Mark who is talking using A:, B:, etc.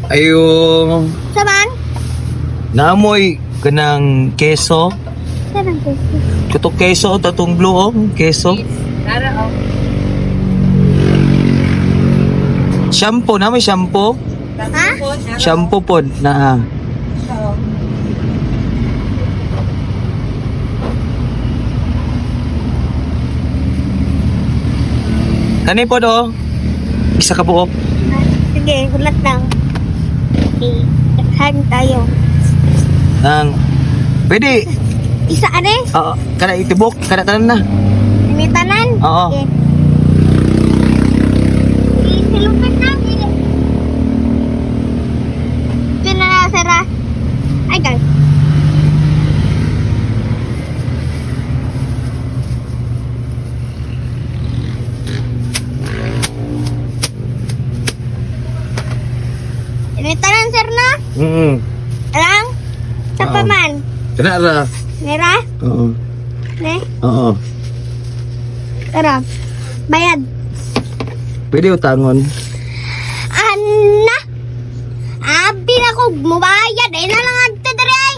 A: Ayo,
B: Saman?
A: naamoy kanang keso.
B: Sarang kasi.
A: Kato keso, tatong blue oh, keso.
C: Tara, oh.
A: Shampoo, namoy shampoo.
B: Ha?
A: Shampoo pod na. Kani po do? Isa ka buok.
B: Sige, ulat lang. Okay, takhan tayo.
A: Nang pwede.
B: Isa ane?
A: Oo, kana itibok, kana tanan na.
B: Initanan?
A: Oo.
B: Okay. Silupin na. Ito na na, Sarah. Ay, guys. Initanan, sir na? Alang? Sa
A: Oo.
B: paman?
A: Kana ra.
B: Mira?
A: Oo.
B: Ne?
A: Oo.
B: Tara. Bayad.
A: Pwede utangon.
B: Ana? Abi na ko mubayad. Ay na lang ang tadari ay.